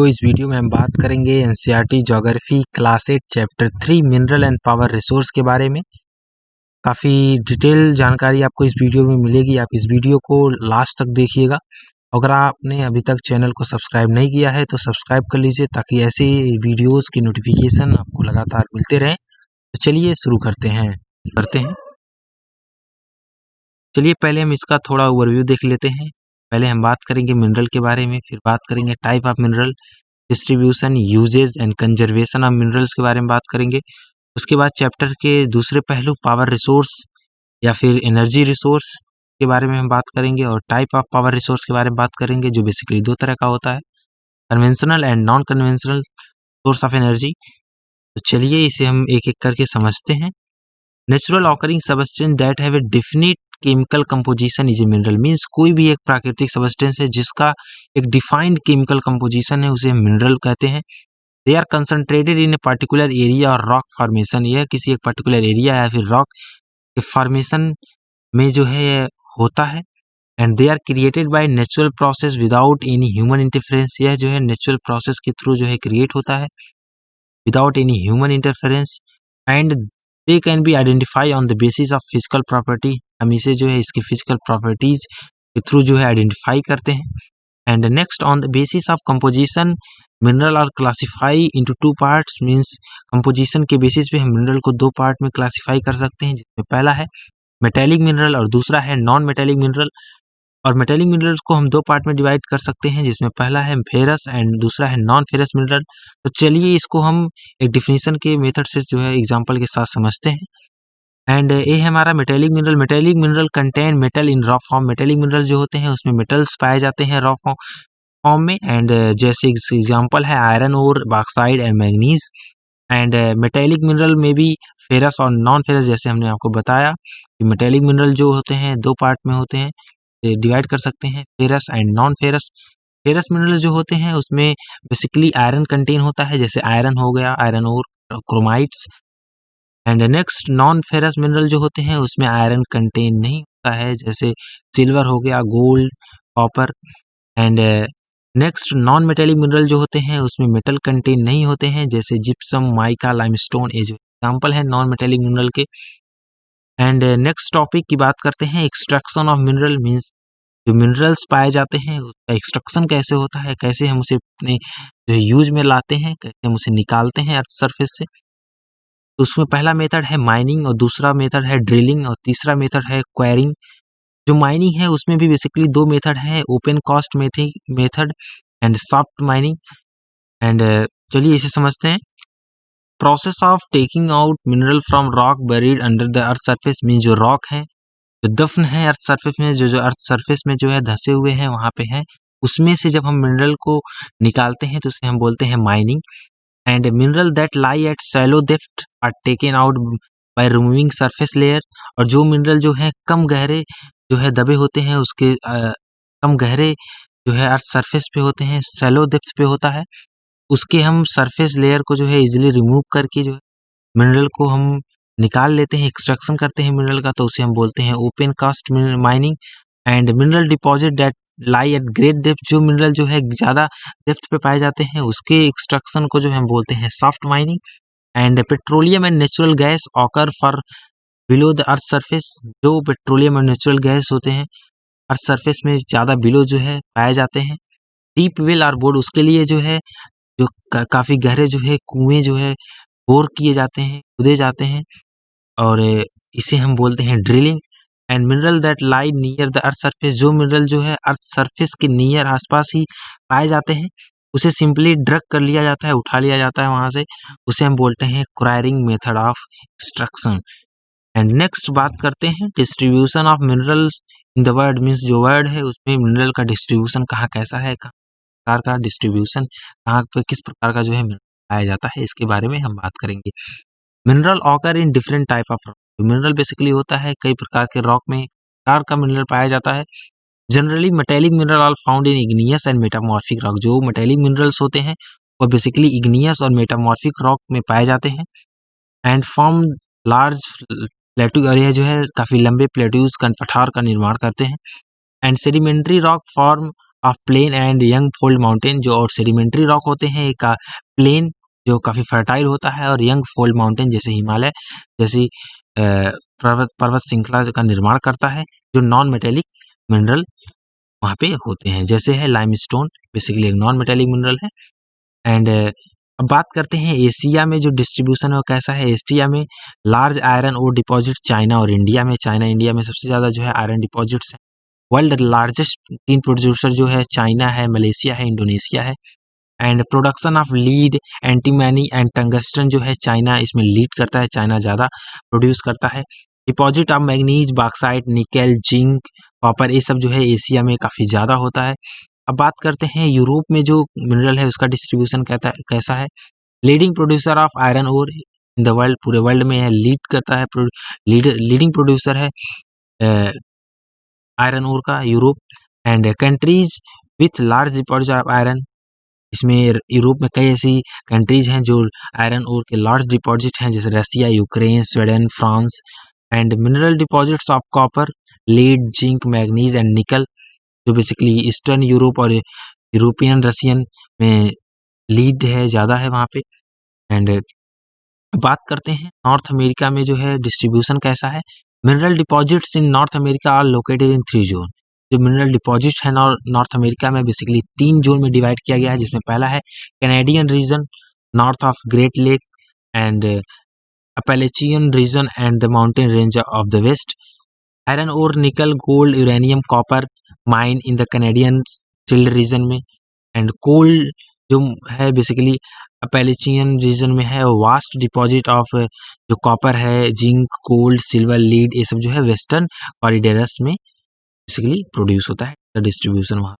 इस वीडियो में हम बात करेंगे NCERT geography class 8 chapter 3 mineral and power resource के बारे में। काफ़ी डिटेल जानकारी आपको इस वीडियो में मिलेगी। आप इस वीडियो को लास्ट तक देखिएगा। अगर आपने अभी तक चैनल को सब्सक्राइब नहीं किया है तो सब्सक्राइब कर लीजिए ताकि ऐसे वीडियोस की नोटिफिकेशन आपको लगातार मिलते रहें। तो चलिए शुरू करते हैं। चलिए पहले हम इसका थोड़ा ओवरव्यू देख लेते हैं। पहले हम बात करेंगे मिनरल के बारे में, फिर बात करेंगे type of mineral, distribution, usages and conservation of minerals के बारे में बात करेंगे। उसके बाद चैप्टर के दूसरे पहलू पावर रिसोर्स या फिर एनर्जी रिसोर्स के बारे में हम बात करेंगे और टाइप ऑफ पावर रिसोर्स के बारे में बात करेंगे, जो बेसिकली दो तरह का होता है, conventional and non conventional source of energy. तो चलिए इसे हम एक एक करके समझते हैं। Natural occurring substance that have a definite chemical composition is a mineral. Means कोई भी एक प्राकृतिक सबस्टेंस है जिसका एक डिफाइंड केमिकल कंपोजिशन है, उसे हम मिनरल कहते हैं। They are concentrated in a particular area और रॉक फॉर्मेशन। यह किसी एक पर्टिकुलर एरिया या फिर रॉक के फॉर्मेशन में जो है होता है। And they are created by natural process without any human interference. यह जो है नेचुरल प्रोसेस के थ्रू जो है क्रिएट होता है without any human interference. And they can be identify on the basis of physical property. हम इसे जो है इसकी फिजिकल प्रॉपर्टीज के थ्रू जो है आइडेंटिफाई करते हैं। And next on the basis of composition mineral are classify into two parts. Means composition के बेसिस पे हम मिनरल को दो पार्ट में क्लासिफाई कर सकते हैं, जिसमें पहला है मेटेलिक मिनरल और दूसरा है नॉन मेटेलिक मिनरल। और मेटेलिक मिनरल्स को हम दो पार्ट में डिवाइड कर सकते हैं, जिसमें पहला है फेरस एंड दूसरा है नॉन फेरस मिनरल। तो चलिए इसको हम एक डिफिनेशन के मेथड से जो है एग्जांपल के साथ समझते हैं। एंड ये है हमारा metallic mineral. Metallic mineral contain metal इन रॉ फॉर्म। मेटेलिक मिनरल जो होते हैं उसमें मेटल्स पाए जाते हैं रॉ फॉर्म में। एंड जैसे एग्जांपल है आयरन और bauxite and manganese. And metallic mineral में भी फेरस और नॉन फेरस, जैसे हमने आपको बताया कि मेटेलिक मिनरल जो होते हैं दो पार्ट में होते हैं, डिवाइड कर सकते हैं, ferrous and non ferrous. Ferrous mineral जो होते हैं उसमें बेसिकली आयरन कंटेन होता है, जैसे आयरन हो गया, आयरन और chromites. And next non ferrous mineral जो होते हैं उसमें आयरन कंटेन नहीं होता है, जैसे सिल्वर हो गया, gold, copper. And next non metallic mineral जो होते हैं उसमें मेटल कंटेन नहीं होते हैं, जैसे जिप्सम, माइका, लाइमस्टोन। ये जो एग्जाम्पल है नॉन मेटेलिक मिनरल के। एंड नेक्स्ट टॉपिक की बात करते हैं एक्सट्रैक्शन ऑफ मिनरल। मीन्स जो मिनरल्स पाए जाते हैं उसका एक्सट्रैक्शन कैसे होता है, कैसे हम उसे अपने जो है यूज में लाते हैं, कैसे हम उसे निकालते हैं अर्थ सरफेस से। तो उसमें पहला मेथड है माइनिंग और दूसरा मेथड है ड्रिलिंग और तीसरा मेथड है क्वेरिंग। जो माइनिंग है उसमें भी बेसिकली दो मेथड है, open cast method and soft mining. And चलिए इसे समझते हैं। Process of taking out mineral from rock buried under the earth surface. Mean जो रॉक है, जो दफन है अर्थ सरफेस में, जो अर्थ सरफेस में जो है धंसे हुए हैं वहां पे है, उसमें से जब हम मिनरल को निकालते हैं तो उसे हम बोलते हैं mining. And mineral that lie at shallow depth are taken out by removing surface layer. और जो मिनरल जो है कम गहरे जो है दबे होते हैं, उसके कम गहरे जो है अर्थ सरफेस पे होते हैं, शैलो डेप्थ पे होता है, उसके हम सरफेस लेयर को जो है इजिली रिमूव करके जो है मिनरल को हम निकाल लेते हैं, एक्सट्रैक्शन करते हैं मिनरल का, तो उसे हम बोलते हैं open cast mining. And mineral deposit that lie at great depth. जो मिनरल जो है ज़्यादा डेप्थ पे पाए जाते हैं उसके एक्सट्रैक्शन को जो हम बोलते हैं soft mining. And petroleum and natural gas occur for below the earth surface. जो पेट्रोलियम और नेचुरल गैस होते हैं अर्थ सरफेस में ज़्यादा बिलो जो है पाए जाते हैं। डीप वेल और बोर, उसके लिए जो है जो काफ़ी गहरे जो है कुएं जो है बोर किए जाते हैं, खोदे जाते हैं, और इसे हम बोलते हैं drilling. And mineral that lie near the earth surface. जो मिनरल जो है अर्थ सरफेस के नियर आसपास ही पाए जाते हैं उसे सिंपली ड्रग कर लिया जाता है, उठा लिया जाता है वहां से, उसे हम बोलते हैं enquiring method of extraction. And next बात करते हैं distribution of minerals in the world. Means जो वर्ल्ड है उसमें मिनरल का डिस्ट्रीब्यूशन कहाँ कैसा है, कहाँ प्रकार का डिस्ट्रीब्यूशन, कहाँ पे किस प्रकार का जो है मिनरल पाया जाता है, इसके बारे में हम बात करेंगे। Mineral occur in different type of rock. Mineral basically होता है कई प्रकार के रॉक में प्रकार का मिनरल पाया जाता है। Generally metallic mineral are found in igneous and metamorphic rock. जो मेटेलिक मिनरल्स होते हैं वो बेसिकली इग्नियस और मेटामॉर्फिक रॉक में पाए जाते हैं। एंड फॉर्म लार्ज प्लेट्यू, और यह जो है काफी लंबे प्लेट्यूज का पठार का निर्माण करते हैं। And sedimentary rock form of plain and young fold mountain, जो और सेडिमेंट्री रॉक होते हैं, एक प्लेन जो काफ़ी फर्टाइल होता है और यंग फोल्ड माउंटेन जैसे हिमालय जैसी पर्वत श्रृंखला का निर्माण करता है, जो नॉन मेटेलिक मिनरल वहाँ पे होते हैं, जैसे है लाइमस्टोन, बेसिकली एक नॉन मेटेलिक मिनरल है। एंड अब बात करते हैं एशिया में जो डिस्ट्रीब्यूशन है वो कैसा है। एशिया में large iron ore deposit China और इंडिया में, चाइना इंडिया में सबसे ज़्यादा जो है आयरन डिपॉजिट्स हैं। वर्ल्ड लार्जेस्ट 3 प्रोड्यूसर जो है चाइना है, मलेशिया है, इंडोनेशिया है। And production of lead, antimony and tungsten जो है चाइना इसमें लीड करता है, चाइना ज़्यादा प्रोड्यूस करता है। Deposit of manganese, bauxite, nickel, zinc, copper, ये सब जो है एशिया में काफ़ी ज़्यादा होता है। अब बात करते हैं यूरोप में जो मिनरल है उसका डिस्ट्रीब्यूशन कैसा है। Leading producer of iron ore in the world, पूरे वर्ल्ड में है, लीड करता है, लीडिंग प्रोड्यूसर है आयरन ओर का Europe. And countries with large deposit of iron, इसमें यूरोप में कई ऐसी कंट्रीज हैं जो आयरन ओर के लार्ज डिपॉजिट हैं, जैसे Russia, Ukraine, Sweden, France. And mineral deposits of copper, lead, zinc, manganese and nickel, जो बेसिकली ईस्टर्न यूरोप और यूरोपियन रशियन में लीड है, ज़्यादा है वहाँ पे। एंड बात करते हैं नॉर्थ अमेरिका में जो है डिस्ट्रीब्यूशन कैसा है। Mineral deposits in North America are located in 3 zone. जो मिनरल डिपॉजिट है नॉर्थ अमेरिका में बेसिकली 3 जोन में डिवाइड किया गया है, जिसमें पहला है Canadian region, north of Great Lake and Appalachian region and the mountain range of the west. Iron और nickel, gold, uranium, copper mine in the Canadian shield region में। एंड कोल जो है बेसिकली अपैलेचियन रीजन में है, vast deposit of जो copper है, zinc, gold, silver, lead, ये सब जो है वेस्टर्न कॉरिडोरस में बेसिकली प्रोड्यूस होता है डिस्ट्रीब्यूशन वहाँ।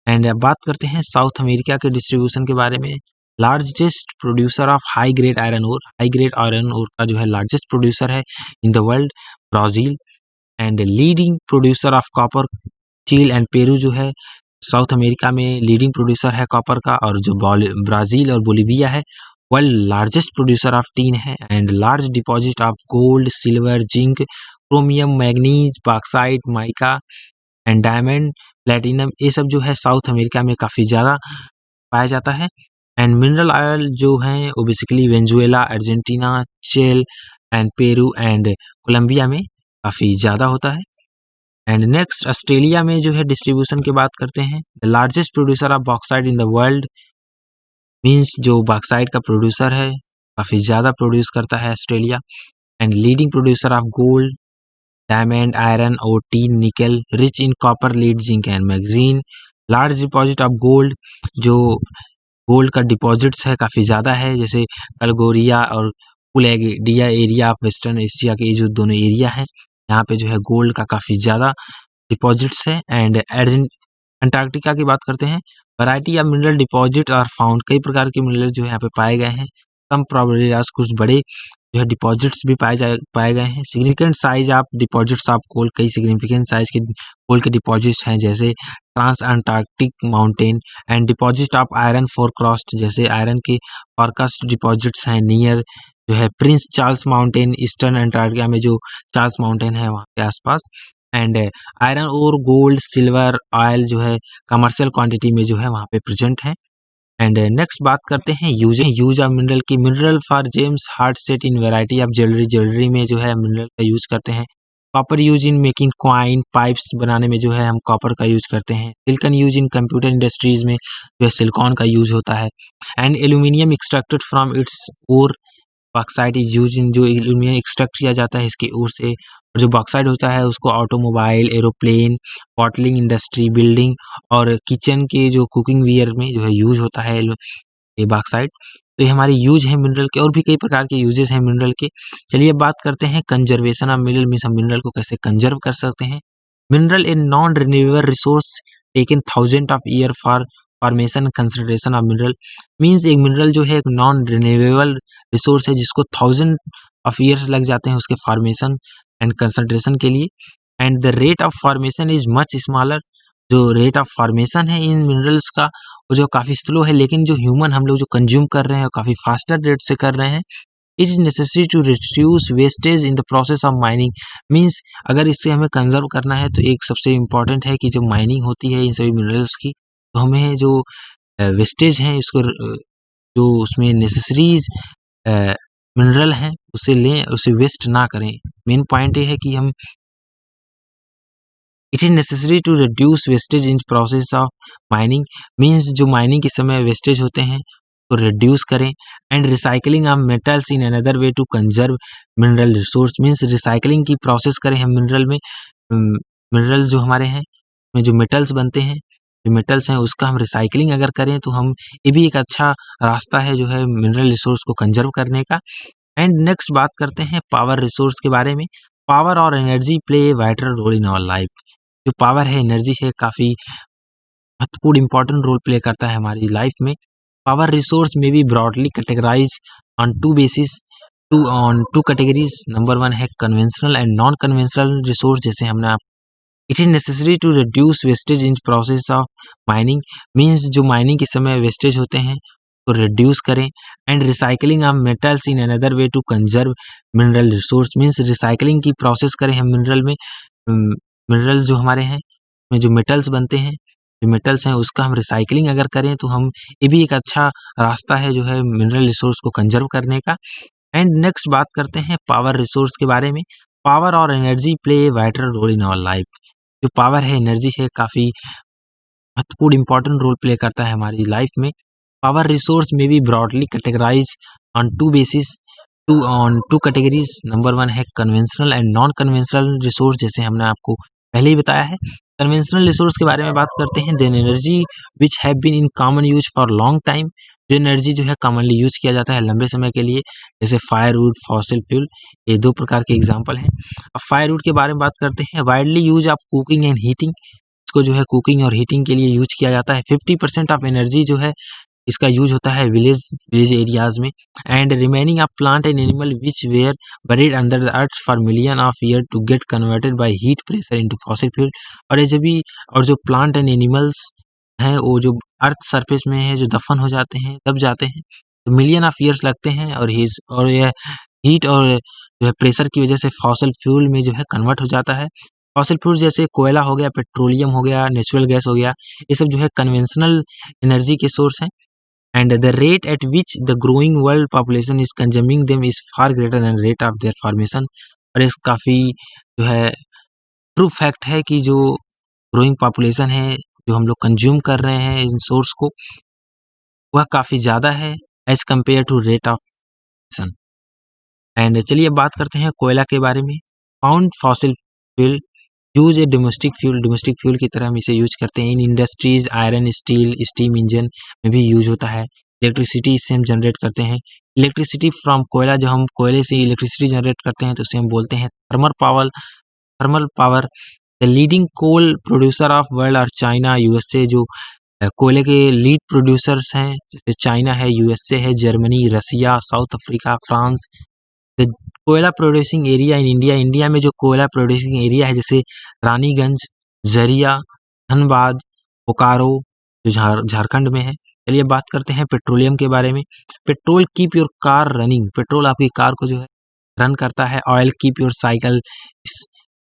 एंड अब बात करते हैं साउथ अमेरिका के डिस्ट्रीब्यूशन के बारे में। Largest producer of high grade iron ore, high grade iron ore का जो है लार्जेस्ट प्रोड्यूसर है in the world Brazil. And leading producer of copper, Chile and Peru जो है साउथ अमेरिका में लीडिंग प्रोड्यूसर है कॉपर का, और जो ब्राज़ील और बोलिविया है world largest producer of tin है। And large deposit of gold, silver, zinc, chromium, manganese, bauxite, mica and diamond, platinum, ये सब जो है साउथ अमेरिका में काफ़ी ज़्यादा पाया जाता है। एंड मिनरल ऑयल जो हैं वो basically Venezuela, Argentina, Chile and Peru and Colombia में काफ़ी ज़्यादा होता है। एंड नेक्स्ट ऑस्ट्रेलिया में जो है डिस्ट्रीब्यूशन की बात करते हैं। The largest producer of bauxite in the world, means जो बॉक्साइट का प्रोड्यूसर है काफ़ी ज़्यादा प्रोड्यूस करता है Australia. And leading producer of gold, diamond, iron और टीन, निकल, rich in copper, lead, zinc and manganese. Large deposit of gold, जो गोल्ड का डिपॉजिट्स है काफ़ी ज़्यादा है, जैसे कलगोरिया और पुलेडिया एरिया ऑफ वेस्टर्न एशिया के जो दोनों एरिया हैं, यहाँ पे जो है गोल्ड का काफ़ी ज़्यादा डिपॉजिट्स है। एंड अंटार्कटिका की बात करते हैं। Variety of mineral deposit are found, कई प्रकार के मिनरल जो है यहाँ पे पाए गए हैं। कम प्रोबेबिलिटी, कुछ बड़े जो है डिपॉजिट्स भी पाए गए हैं। Significant size of deposits of coal, कई सिग्निफिकेंट साइज के कोल के डिपॉजिट्स हैं, जैसे trans Antarctic mountain. And deposit of iron forecast, जैसे आयरन के फोरकास्ट डिपॉजिट्स हैं नियर जो है Prince Charles mountain, eastern Antarctica में जो चार्ल्स माउंटेन है वहाँ के आसपास। एंड आयरन और गोल्ड, सिल्वर, ऑयल जो है कमर्शियल क्वांटिटी में जो है वहाँ पे प्रेजेंट है। एंड नेक्स्ट बात करते हैं यूज ऑफ मिनरल की। Mineral for James, heart set in variety of jewellery में जो है मिनरल का यूज करते हैं। Copper use in making coin, pipes बनाने में जो है हम कॉपर का यूज करते हैं। Silicon use in computer industries में जो है सिलिकॉन का यूज होता है। And aluminium extracted from its ore, bauxite is use in, जो एल्यूमिनियम एक्सट्रैक्ट किया जाता है इसके ओर से, और जो बॉक्साइट होता है उसको automobile, aeroplane, bottling industry, building और किचन के जो कुकिंग वियर में जो है यूज होता है ये बॉक्साइट। तो ये हमारे यूज है मिनरल के, और भी कई प्रकार के यूजेस हैं मिनरल के। चलिए अब बात करते हैं कंजर्वेशन ऑफ मिनरल, मीन्स हम मिनरल को कैसे कंजर्व कर सकते हैं। Mineral in non renewable resource taken thousand of year for formation concentration of mineral, means एक मिनरल जो है एक नॉन रिन्यूएबल रिसोर्स है जिसको 1000 ऑफ ईयर्स लग जाते हैं उसके फॉर्मेशन एंड कंसंट्रेशन के लिए। And the rate of formation is much smaller, जो रेट ऑफ फॉर्मेशन है इन मिनरल्स का वो जो काफ़ी स्लो है, लेकिन जो ह्यूमन हम लोग जो कंज्यूम कर रहे हैं वो काफ़ी फास्टर रेट से कर रहे हैं। It is necessary to reduce wastage in the process of mining. Means अगर इससे हमें कंजर्व करना है तो एक सबसे इम्पॉर्टेंट है कि जो माइनिंग होती है इन सभी मिनरल्स की, तो हमें जो वेस्टेज हैं इसको जो उसमें नेसेसरीज मिनरल हैं उसे लें, उसे वेस्ट ना करें। मेन पॉइंट ये है कि हम it is necessary to reduce wastage in process of mining. Means जो माइनिंग के समय वेस्टेज होते हैं तो रिड्यूस करें। And recycling of metals in another way to conserve mineral resource. Means recycling की प्रोसेस करें हम मिनरल में, मिनरल जो हमारे हैं में जो मेटल्स बनते हैं, जो मेटल्स हैं उसका हम रिसाइकलिंग अगर करें तो हम ये भी एक अच्छा रास्ता है जो है मिनरल रिसोर्स को कंजर्व करने का। एंड नेक्स्ट बात करते हैं पावर रिसोर्स के बारे में। पावर और energy play a vital role in our life. जो पावर है, एनर्जी है, काफ़ी महत्वपूर्ण इंपॉर्टेंट रोल प्ले करता है हमारी लाइफ में। पावर रिसोर्स में be broadly categorize on two basis on two categories. Number 1 है conventional and non conventional resource. जैसे हमने आप it is necessary to reduce wastage in process of mining. Means जो माइनिंग के समय वेस्टेज होते हैं तो रिड्यूस करें। And recycling of metals in another way to conserve mineral resource. Means recycling की प्रोसेस करें हम मिनरल में, मिनरल जो हमारे हैं में जो मेटल्स बनते हैं, जो मेटल्स हैं उसका हम रिसाइकलिंग अगर करें तो हम ये भी एक अच्छा रास्ता है जो है मिनरल रिसोर्स को कंजर्व करने का। एंड नेक्स्ट बात करते हैं पावर रिसोर्स के बारे में। पावर और energy play a vital role in our life. जो पावर है, एनर्जी है, काफ़ी महत्वपूर्ण इंपॉर्टेंट रोल प्ले करता है हमारी लाइफ में। पावर रिसोर्स में be broadly categorize on two basis on two categories. Number 1 है conventional and non conventional resource. जैसे हमने आपको पहले ही बताया है। कन्वेंशनल रिसोर्स के बारे में बात करते हैं। Then energy which have been in common use for long time. जो एनर्जी जो है कॉमनली यूज किया जाता है लंबे समय के लिए, जैसे फायरवुड, फॉसिल फ्यूल, ये 2 प्रकार के एग्जाम्पल हैं। अब फायरवुड के बारे में बात करते हैं। Widely use of cooking and heating. इसको जो है कुकिंग और हीटिंग के लिए यूज किया जाता है। 50% ऑफ एनर्जी जो है इसका यूज होता है विलेज एरियाज में। And remaining of plant and animal which were buried under the earth for million of year to get converted by heat pressure into fossil fuel. और ऐसे भी, और जो प्लांट एंड एनिमल्स हैं वो जो अर्थ सरफेस में है जो दफन हो जाते हैं, दब जाते हैं, तो मिलियन ऑफ ईयर्स लगते हैं और यह हीट और जो है प्रेशर की वजह से फॉसिल फ्यूल में जो है कन्वर्ट हो जाता है। फॉसिल फ्यूल जैसे कोयला हो गया, पेट्रोलियम हो गया, नेचुरल गैस हो गया, ये सब जो है कन्वेंशनल एनर्जी के सोर्स हैं। And the rate at which the growing world population is consuming them is far greater than rate of their formation। और इस काफ़ी जो है ट्रू फैक्ट है कि जो ग्रोइंग पॉपुलेशन है, जो हम लोग कंज्यूम कर रहे हैं इन सोर्स को, वह काफ़ी ज़्यादा है as compare to rate of sun. And चलिए बात करते हैं कोयला के बारे में। Found fossil fuel use a domestic fuel की तरह हम इसे यूज करते हैं। In industries iron, steel, steam engine में भी यूज होता है। इलेक्ट्रिसिटी इससे हम जनरेट करते हैं। इलेक्ट्रिसिटी फ्रॉम कोयला, जो हम कोयले से इलेक्ट्रिसिटी जनरेट करते हैं तो उसे हम बोलते हैं thermal power. The leading coal producer of world और चाइना, यूएसए जो कोयले के लीड प्रोड्यूसर्स हैं, जैसे चाइना है, यूएसए है, Germany, Russia, South Africa, France. The कोयला producing area in India, India में जो कोयला प्रोड्यूसिंग एरिया है जैसे रानीगंज, जरिया, धनबाद, बोकारो जो झारखंड में है। चलिए बात करते हैं पेट्रोलियम के बारे में। Petrol keep your car running, petrol आपकी कार को जो है रन करता है। Oil keep your cycle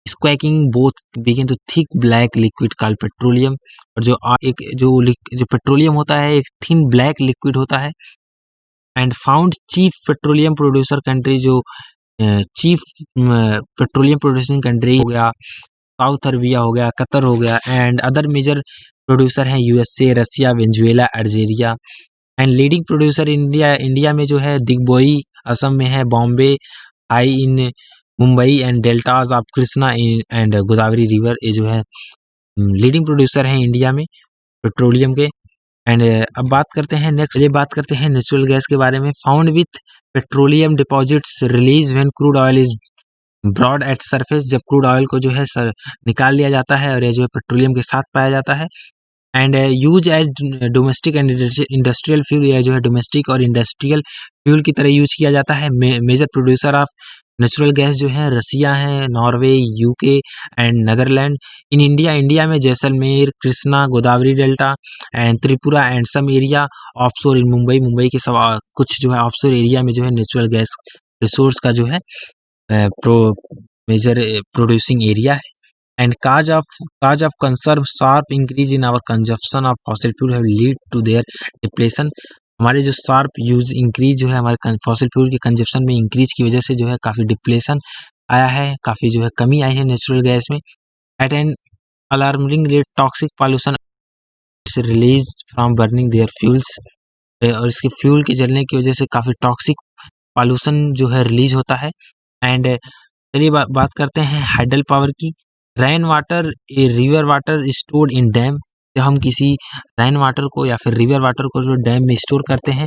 squeaking both begin to thick black liquid called petroleum. और जो पेट्रोलियम होता है एक थिन ब्लैक लिक्विड होता है। And found chief petroleum producer country, जो चीफ पेट्रोलियम प्रोड्यूसिंग कंट्री हो गया, साउथ अरबिया हो गया, कतर हो गया। एंड अदर मेजर प्रोड्यूसर हैं USA, Russia, Venezuela, Algeria. And leading producer India में जो है दिग्बोई असम में है, Bombay High in Mumbai and deltas of Krishna and Godavari river, ये जो है लीडिंग प्रोड्यूसर हैं इंडिया में पेट्रोलियम के। एंड अब बात करते हैं नेचुरल गैस के बारे में। Found with petroleum deposits release when crude oil is brought at surface, जब क्रूड ऑयल को जो है निकाल लिया जाता है और ये जो है पेट्रोलियम के साथ पाया जाता है। And use as domestic and industrial fuel, यह जो है डोमेस्टिक और इंडस्ट्रियल फ्यूल की तरह यूज किया जाता है। Major producer of natural gas जो है रसिया है, Norway, UK and Netherland. In India में Jaisalmer, Krishna, Godavari delta and Tripura and some area offshore in Mumbai के सब कुछ जो है ऑफशोर एरिया में जो है नेचुरल गैस रिसोर्स का जो है मेजर प्रोड्यूसिंग एरिया है। And cause of conserve sharp increase in our consumption of fossil fuel have lead to their depletion। हमारे जो शार्प यूज इंक्रीज जो है हमारे फॉसिल फ्यूल के कंजप्शन में इंक्रीज की वजह से जो है काफ़ी डिप्लेशन आया है, काफ़ी जो है कमी आई है नेचुरल गैस में। At an alarming rate toxic pollution release from burning their fuels, और इसके फ्यूल के जलने की वजह से काफ़ी टॉक्सिक पॉल्यूशन जो है रिलीज होता है। एंड चलिए बात करते हैं हाइडल पावर की। Rain water a river water stored in dam, जब हम किसी रेन वाटर को या फिर रिवर वाटर को जो डैम में स्टोर करते हैं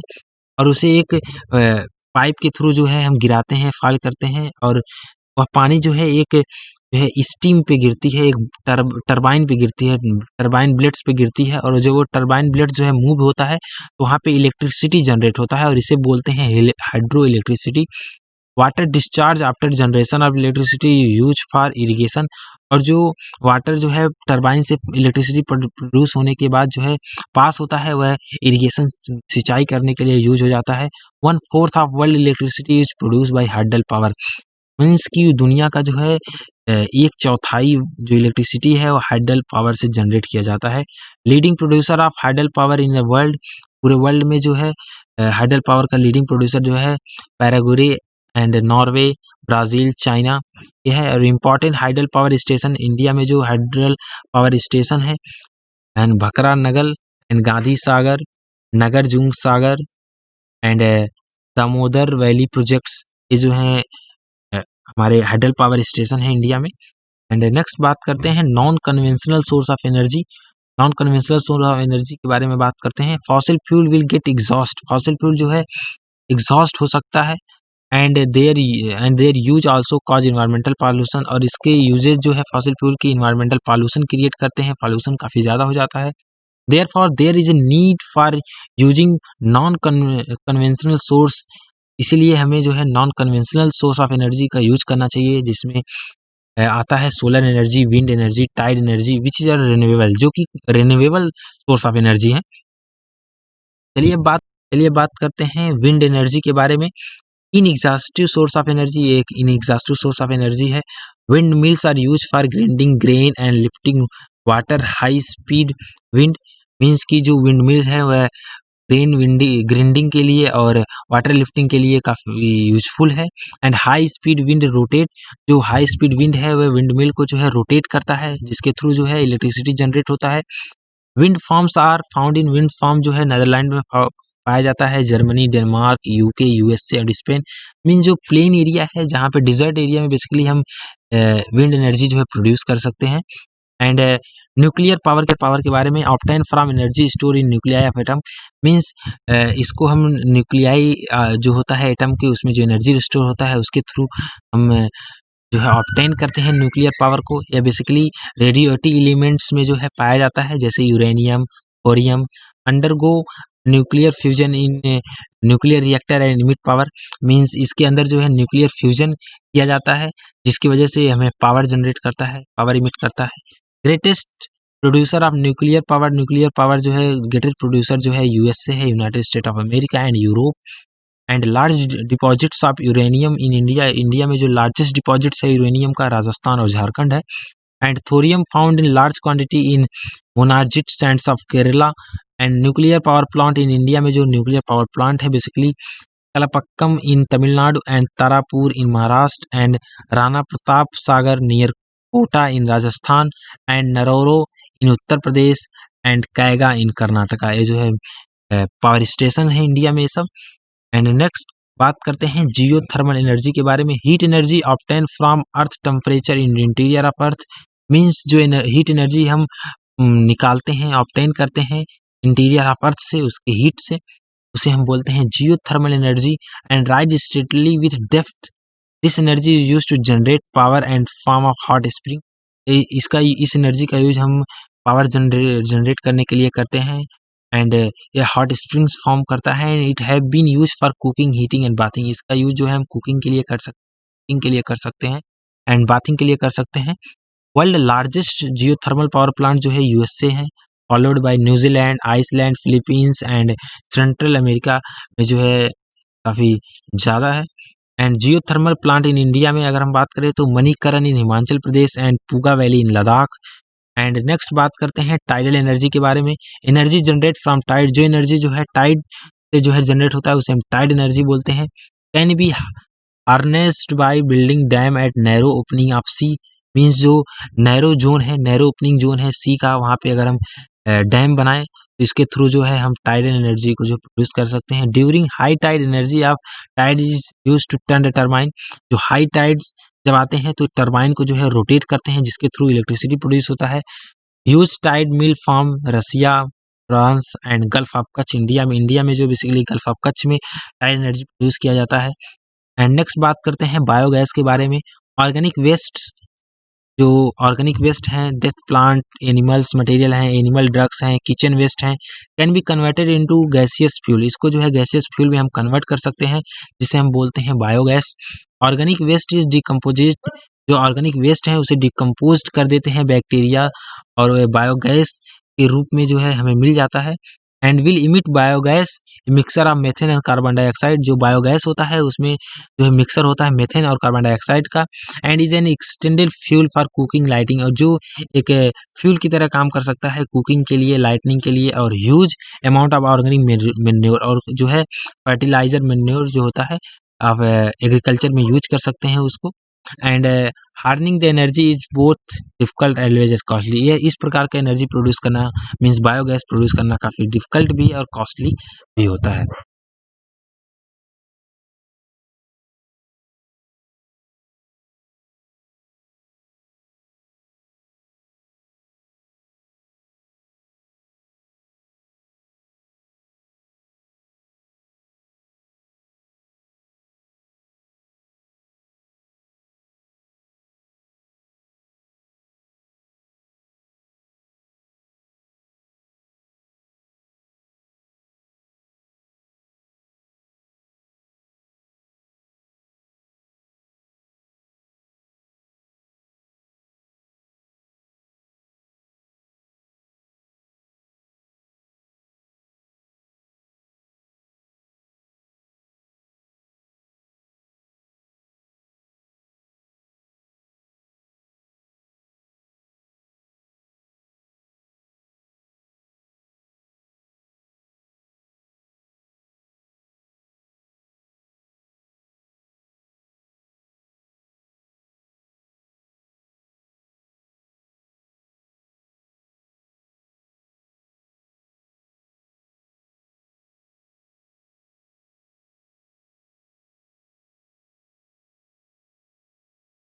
और उसे एक पाइप के थ्रू जो है हम गिराते हैं, फॉल करते हैं, और वह पानी जो है एक जो है स्टीम पे गिरती है, एक टरबाइन पे गिरती है, टरबाइन ब्लेड्स पे गिरती है, और जो वो टरबाइन ब्लेड जो है मूव होता है तो वहाँ पे इलेक्ट्रिसिटी जनरेट होता है और इसे बोलते हैं hydro electricity. Water discharge after generation of electricity use for irrigation, और जो वाटर जो है टरबाइन से इलेक्ट्रिसिटी प्रोड्यूस होने के बाद जो है पास होता है वह इरिगेशन सिंचाई करने के लिए यूज हो जाता है। 1/4 of world electricity is produce by hydel power, means की दुनिया का जो है 1/4 जो इलेक्ट्रिसिटी है वो हाइडल पावर से जनरेट किया जाता है। Leading producer of hydel power in the world, पूरे वर्ल्ड में जो है हाइडल पावर का लीडिंग प्रोड्यूसर जो है Paraguay and Norway, Brazil, China ये है। और important hydel power station India में जो हाइडल पावर स्टेशन है and Bhakra Nangal and Gandhi Sagar, Nagarjuna Sagar and Damodar valley projects, ये जो हैं हमारे हाइडल पावर स्टेशन है इंडिया में। एंड नेक्स्ट बात करते हैं non conventional source of energy. Non conventional source of energy के बारे में बात करते हैं। Fossil fuel will get exhaust, fossil fuel जो है एग्जॉस्ट हो सकता है। And their use also cause environmental pollution, और इसके यूजेज जो है फॉसिल फ्यूल की इन्वायरमेंटल पॉल्यूशन क्रिएट करते हैं, पॉल्यूशन काफ़ी ज़्यादा हो जाता है। Therefore there is a need for using non conventional source, इसीलिए हमें जो है non conventional source of energy का यूज करना चाहिए, जिसमें आता है solar energy, wind energy, tide energy which is are renewable, जो कि रिन्यूएबल सोर्स ऑफ एनर्जी है। चलिए बात करते हैं विंड एनर्जी के बारे में। इनएग्जॉस्टिव सोर्स ऑफ एनर्जी, एक इनएग्जॉस्टिव सोर्स ऑफ एनर्जी है। Wind mills are use for grinding grain and lifting water. High speed wind means की जो विंड मिल है वह ग्राइंडिंग के लिए और वाटर लिफ्टिंग के लिए काफ़ी यूजफुल है। And high speed wind rotate, जो हाई स्पीड विंड है वह विंड मिल को जो है रोटेट करता है, जिसके थ्रू जो है इलेक्ट्रिसिटी जनरेट होता है। Wind farms are found in, wind farm जो है नेदरलैंड में पाया जाता है, Germany, Denmark, UK, USA and Spain. Mean जो प्लेन एरिया है जहाँ पे डिजर्ट एरिया में बेसिकली हम विंड एनर्जी जो है प्रोड्यूस कर सकते हैं। एंड न्यूक्लियर पावर के बारे में, obtain from energy store in nuclei of atom, means इसको हम न्यूक्लियाई जो होता है एटम के, उसमें जो एनर्जी स्टोर होता है उसके थ्रू हम जो है ऑब्टेन करते हैं न्यूक्लियर पावर को। या बेसिकली रेडियोएक्टिव एलिमेंट्स में जो है पाया जाता है, जैसे uranium, thorium, undergo nuclear fusion in nuclear reactor and emit power, means इसके अंदर जो है न्यूक्लियर फ्यूजन किया जाता है, जिसकी वजह से हमें पावर जनरेट करता है, पावर इमिट करता है। Greatest producer of nuclear power जो है ग्रेटेस्ट प्रोड्यूसर जो है यूएसए है, United state of America and Europe. And large deposits of uranium in India, India में जो लार्जेस्ट डिपॉजिट्स है यूरेनियम का राजस्थान और झारखंड है। And thorium found in large quantity in monazite sands of Kerala. And nuclear power plant in India में जो nuclear power plant है basically Kalpakkam in Tamil Nadu and Tarapur in Maharashtra and Rana Pratap Sagar near Kota in Rajasthan and Narora in Uttar Pradesh and Kaiga in Karnataka. ये जो है power station है India में ये सब। एंड नेक्स्ट बात करते हैं जियो थर्मल एनर्जी के बारे में। Heat energy obtain from earth temperature in interior of earth, means जो हीट एनर्जी हम निकालते हैं, ऑब्टेन करते हैं इंटीरियर ऑफ अर्थ से, उसके हीट से, उसे हम बोलते हैं geo thermal energy. And rise straightly with depth, this energy is use to generate power and form of hot spring. इस एनर्जी का यूज हम पावर जनरेट करने के लिए करते हैं। एंड ये हॉट स्प्रिंग्स फॉर्म करता है। It have been use for cooking, heating and bathing, इसका यूज जो है हम कुकिंग के लिए कर सकते हैं एंड बाथिंग के लिए कर सकते हैं। World largest geothermal power plant जो है यूएसए है, followed by New Zealand, Iceland, Philippines and central America में जो है काफ़ी ज़्यादा है। And geothermal plant in India में अगर हम बात करें तो Manikaran in Himachal Pradesh and Puga valley in Ladakh. And next बात करते हैं टाइडल एनर्जी के बारे में। एनर्जी जनरेट फ्रॉम टाइड, जो एनर्जी जो है टाइड से जो है जनरेट होता है उसे हम टाइड एनर्जी बोलते हैं। Can be harnessed by building dam at narrow opening of sea, means जो नैरो जोन है, नैरो ओपनिंग जोन है सी का, वहाँ पे अगर हम डैम बनाएं तो इसके थ्रू जो है हम टाइडल एनर्जी को जो प्रोड्यूस कर सकते हैं। During high tide energy of tide is use to turn the turbine, जो हाई टाइड जब आते हैं तो टर्बाइन को जो है रोटेट करते हैं जिसके थ्रू इलेक्ट्रिसिटी प्रोड्यूस होता है। Huge tide mill from Russia, France and gulf of Kutch, India में जो बेसिकली गल्फ ऑफ कच्छ में टाइड एनर्जी प्रोड्यूस किया जाता है। एंड नेक्स्ट बात करते हैं बायोगैस के बारे में। ऑर्गेनिक वेस्ट, जो ऑर्गेनिक वेस्ट हैं, डेथ प्लांट एनिमल्स मटेरियल हैं, एनिमल ड्रग्स हैं, किचन वेस्ट हैं, can be converted into gaseous fuel, इसको जो है गैसियस फ्यूल में हम कन्वर्ट कर सकते हैं जिसे हम बोलते हैं बायोगैस। ऑर्गेनिक वेस्ट इज डिकम्पोजिट, जो ऑर्गेनिक वेस्ट है उसे डिकम्पोज कर देते हैं बैक्टीरिया और बायोगैस के रूप में जो है हमें मिल जाता है। And will emit biogas mixer of methane and carbon dioxide, जो बायोगैस होता है उसमें जो है मिक्सर होता है मेथेन और कार्बन डाइऑक्साइड का। And is an extended fuel for cooking lighting, और जो एक फ्यूल की तरह काम कर सकता है कुकिंग के लिए, लाइटनिंग के लिए। और huge amount of organic manure, और जो है फर्टिलाइजर मेन्योर जो होता है आप एग्रीकल्चर में यूज कर सकते हैं उसको। And harnessing the energy is both difficult and very costly, ये इस प्रकार का एनर्जी प्रोड्यूस करना मीन्स बायोगैस प्रोड्यूस करना काफ़ी डिफिकल्ट भी और कॉस्टली भी होता है।